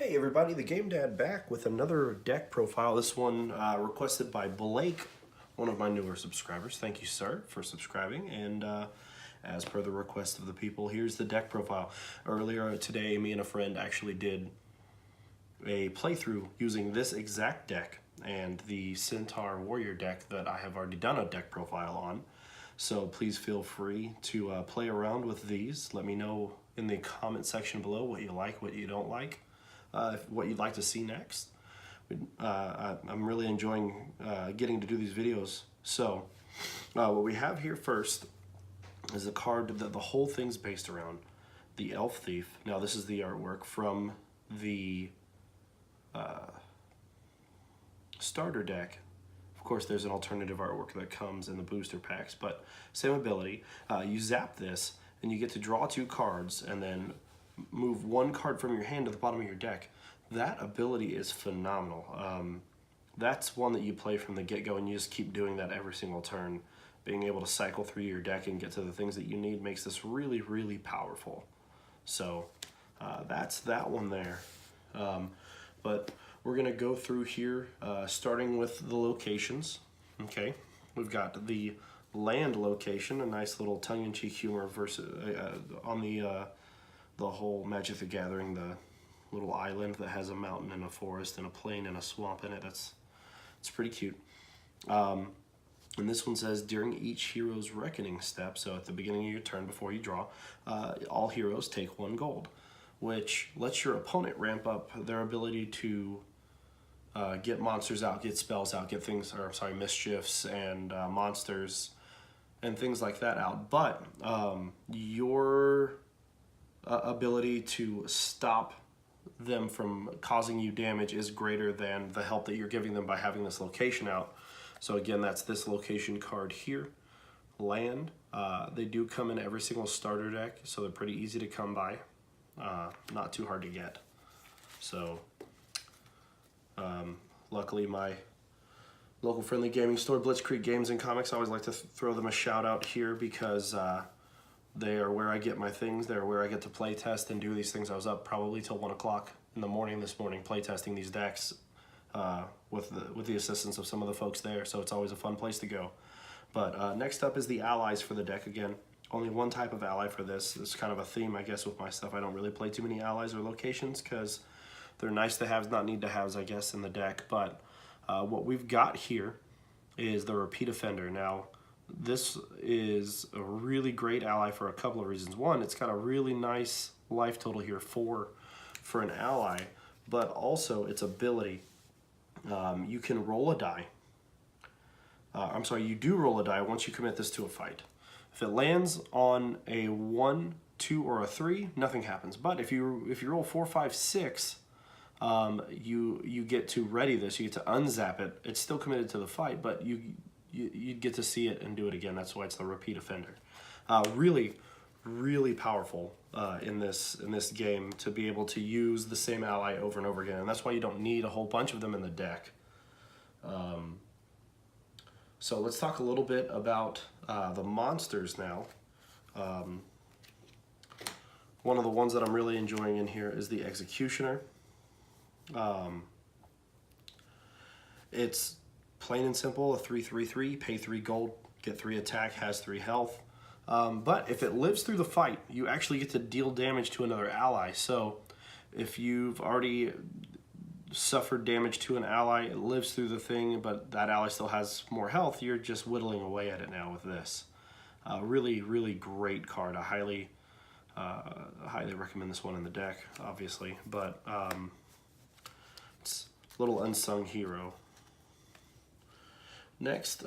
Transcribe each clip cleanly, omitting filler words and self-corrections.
Hey everybody, the Game Dad back with another deck profile. This one requested by Blake, one of my newer subscribers. Thank you, sir, for subscribing. And as per the request of the people, here's the deck profile. Earlier today, me and a friend actually did a playthrough using this exact deck and the Centaur Warrior deck that I have already done a deck profile on. So please feel free to play around with these. Let me know in the comment section below what you like, what you don't like. What you'd like to see next. I'm really enjoying getting to do these videos. So what we have here first is a card that the whole thing's based around, the Elf Thief. Now this is the artwork from the starter deck. Of course there's an alternative artwork that comes in the booster packs, but same ability. You zap this and you get to draw 2 cards and then move 1 card from your hand to the bottom of your deck. That ability is phenomenal. That's one that you play from the get-go and you just keep doing that every single turn. Being able to cycle through your deck and get to the things that you need makes this really, really powerful. So that's that one there. But we're gonna go through here starting with the locations. Okay, we've got the land location, a nice little tongue-in-cheek humor versus on the whole Magic the Gathering, the little island that has a mountain and a forest and a plain and a swamp in it. It's pretty cute. And this one says, during each hero's reckoning step, so at the beginning of your turn before you draw, all heroes take 1 gold, which lets your opponent ramp up their ability to get monsters out, get spells out, get things, or sorry, mischiefs and monsters and things like that out. But your ability to stop them from causing you damage is greater than the help that you're giving them by having this location out. So again, that's this location card here, land. They do come in every single starter deck, so they're pretty easy to come by, not too hard to get. So luckily my local friendly gaming store, Blitzkrieg Games and Comics, I always like to throw them a shout out here because they are where I get my things. They're where I get to play test and do these things. I was up probably till 1 o'clock in the morning this morning play testing these decks with the assistance of some of the folks there. So it's always a fun place to go. But next up is the allies for the deck. Again, only one type of ally for this. It's kind of a theme, I guess, with my stuff. I don't really play too many allies or locations because they're nice to haves, not need to haves, I guess, in the deck. But what we've got here is the Repeat Offender. Now, this is a really great ally for a couple of reasons. One, it's got a really nice life total here for an ally, but also its ability. You can roll a die. I'm sorry, you do roll a die once you commit this to a fight. If it lands on a 1, 2, or a 3, nothing happens. But if you roll 4, 5, 6, you get to ready this. You get to unzap it. It's still committed to the fight, but you get to see it and do it again. That's why it's the Repeat Offender. Really, really powerful in this game to be able to use the same ally over and over again, and that's why you don't need a whole bunch of them in the deck. So let's talk a little bit about the monsters now. One of the ones that I'm really enjoying in here is the Ex-ecutioner. It's plain and simple, a 3/3/3, pay 3 gold, get 3 attack, has 3 health. But if it lives through the fight, you actually get to deal damage to another ally. So if you've already suffered damage to an ally, it lives through the thing, but that ally still has more health, you're just whittling away at it now with this. Really, really great card. I highly recommend this one in the deck, obviously. But it's a little unsung hero. Next,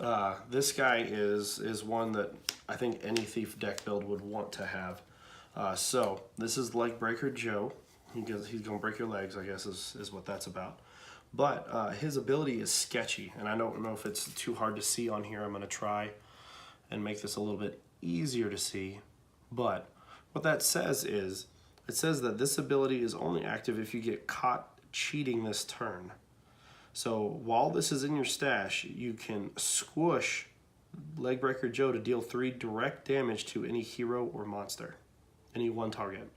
this guy is one that I think any Thief deck build would want to have. So this is Legbreaker Joe. He's gonna break your legs, I guess is what that's about. But his ability is sketchy, and I don't know if it's too hard to see on here. I'm gonna try and make this a little bit easier to see. But what that says is, it says that this ability is only active if you get caught cheating this turn. So while this is in your stash, you can squish Legbreaker Joe to deal 3 direct damage to any hero or monster, any one target.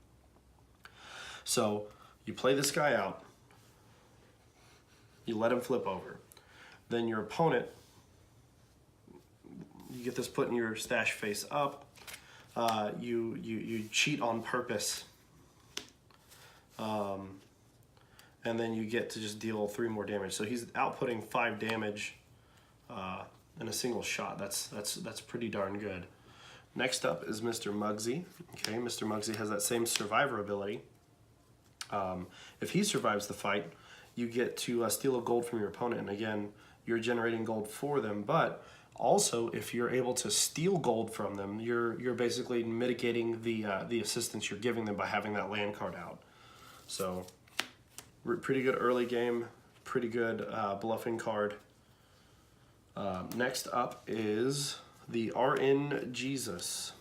So you play this guy out, You let him flip over. Then your opponent, you get this put in your stash face up. You cheat on purpose. And then you get to just deal 3 more damage. So he's outputting 5 damage in a single shot. That's pretty darn good. Next up is Mr. Muggsy. Okay, Mr. Muggsy has that same survivor ability. If he survives the fight, you get to steal a gold from your opponent, and again, you're generating gold for them. But also, if you're able to steal gold from them, you're basically mitigating the assistance you're giving them by having that land card out. So, pretty good early game, pretty good bluffing card. Next up is the RNGesus.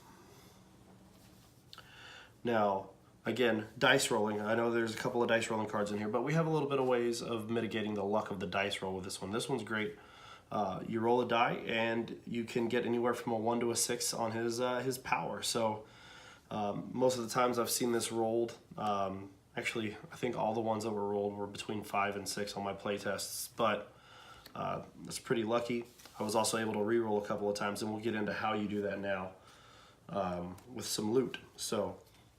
Now, again, dice rolling. I know there's a couple of dice rolling cards in here, but we have a little bit of ways of mitigating the luck of the dice roll with this one. This one's great. You roll a die, and you can get anywhere from a 1 to a 6 on his power. So most of the times I've seen this rolled. Actually, I think all the ones that were rolled were between 5 and 6 on my play tests, but that's pretty lucky. I was also able to re-roll a couple of times, and we'll get into how you do that now with some loot. So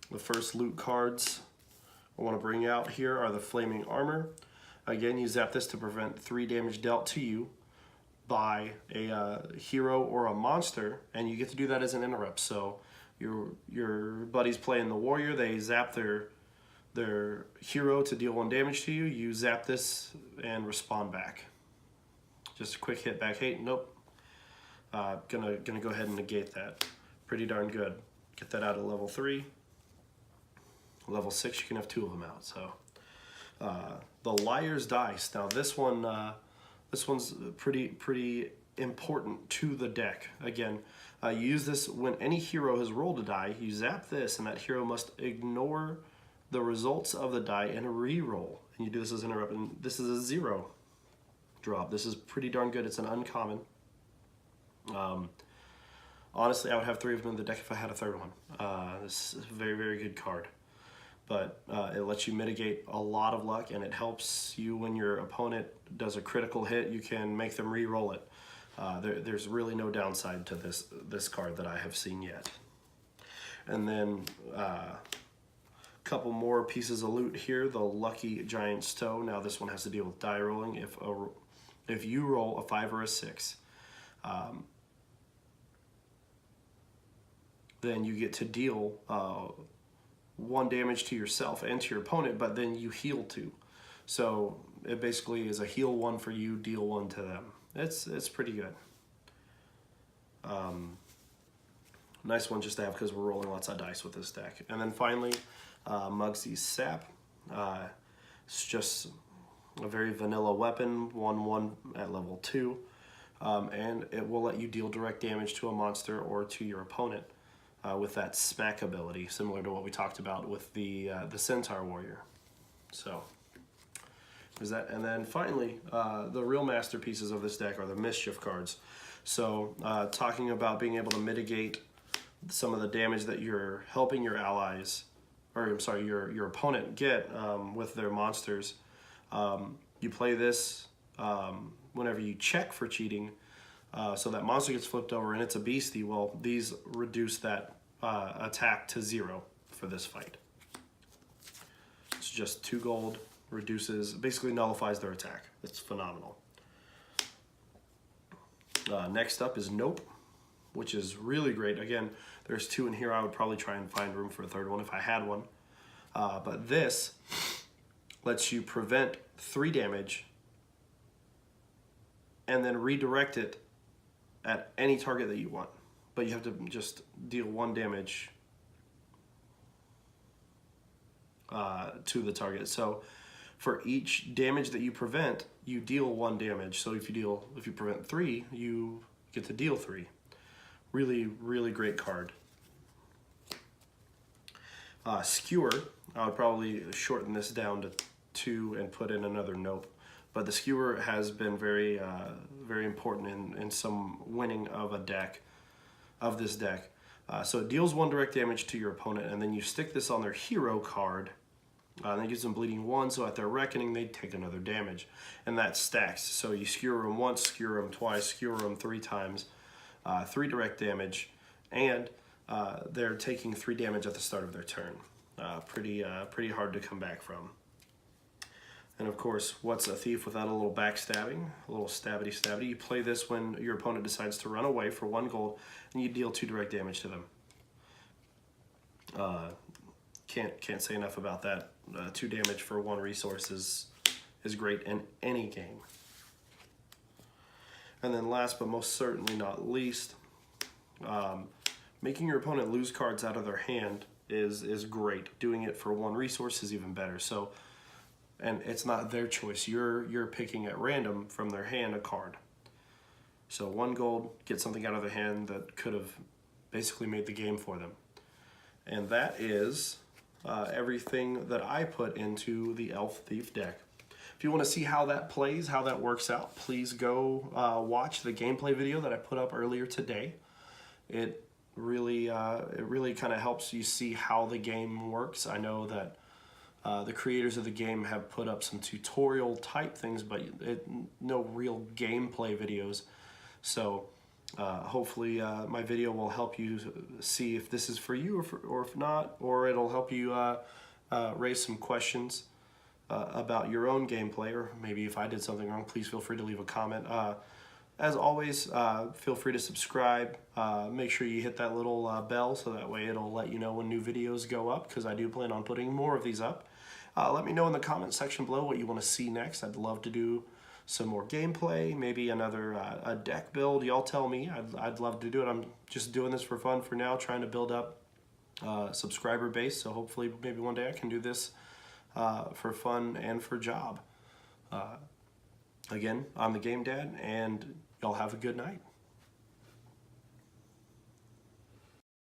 the first loot cards I want to bring out here are the Flaming Armor. Again, you zap this to prevent 3 damage dealt to you by a hero or a monster, and you get to do that as an interrupt. So your buddies playing the warrior, they zap their hero to deal 1 damage to you. You zap this and respond back. Just a quick hit back. Hey, nope. Gonna go ahead and negate that. Pretty darn good. Get that out at level 3. Level 6, you can have 2 of them out. So the Liar's Dice. Now this one's pretty important to the deck. Again, you use this when any hero has rolled a die. You zap this, and that hero must ignore the results of the die and re-roll. And you do this as an interrupt. And this is a 0 drop. This is pretty darn good. It's an uncommon. Honestly, I would have 3 of them in the deck if I had a 3rd one. This is a very, very good card. But it lets you mitigate a lot of luck, and it helps you when your opponent does a critical hit. You can make them re-roll it. There's really no downside to this card that I have seen yet. And then couple more pieces of loot here. The Lucky Giant's Toe. Now this one has to deal with die rolling. If you roll a 5 or a 6, then you get to deal 1 damage to yourself and to your opponent, but then you heal 2. So it basically is a heal 1 for you, deal 1 to them. It's pretty good. Nice one just to have because we're rolling lots of dice with this deck. And then finally, Muggsy SAP. It's just a very vanilla weapon, 1/1 at level 2, and it will let you deal direct damage to a monster or to your opponent with that smack ability, similar to what we talked about with the Centaur Warrior. So there's that. And then finally, the real masterpieces of this deck are the Mischief cards. So talking about being able to mitigate some of the damage that you're helping your allies, or I'm sorry, your opponent get with their monsters. You play this whenever you check for cheating, so that monster gets flipped over and it's a beastie. Well, these reduce that attack to 0 for this fight. It's just 2 gold, basically nullifies their attack. It's phenomenal. Next up is Nope, which is really great. Again, there's 2 in here. I would probably try and find room for a 3rd one if I had one. But this lets you prevent 3 damage and then redirect it at any target that you want. But you have to just deal 1 damage to the target. So for each damage that you prevent, you deal 1 damage. So if you prevent 3, you get to deal 3. Really, really great card. Skewer, I would probably shorten this down to 2 and put in another Nope. But the Skewer has been very, very important in some winning of this deck. So it deals 1 direct damage to your opponent, and then you stick this on their hero card, That gives them bleeding 1, so at their reckoning, they take another damage. And that stacks. So you skewer them once, skewer them twice, skewer them 3 times, 3 direct damage, and they're taking 3 damage at the start of their turn. Pretty hard to come back from. And of course, what's a thief without a little backstabbing? A little stabbity. You play this when your opponent decides to run away for 1 gold, and you deal 2 direct damage to them. Can't say enough about that. 2 damage for 1 resource is great in any game. And then last but most certainly not least, making your opponent lose cards out of their hand is great. Doing it for 1 resource is even better. So, and it's not their choice. You're picking at random from their hand a card. So 1 gold, get something out of their hand that could have basically made the game for them. And that is everything that I put into the Elf Thief deck. If you want to see how that plays, how that works out, please go watch the gameplay video that I put up earlier today. It really kind of helps you see how the game works. I know that the creators of the game have put up some tutorial type things, but no real gameplay videos. So hopefully my video will help you see if this is for you or if not, or it'll help you raise some questions about your own gameplay, or maybe if I did something wrong, please feel free to leave a comment. As always, feel free to subscribe. Make sure you hit that little bell so that way it'll let you know when new videos go up, because I do plan on putting more of these up. Let me know in the comment section below what you want to see next. I'd love to do some more gameplay, maybe another a deck build. Y'all tell me. I'd love to do it. I'm just doing this for fun for now, trying to build up subscriber base. So hopefully maybe one day I can do this for fun and for job. Again, I'm the Game Dad, and y'all have a good night.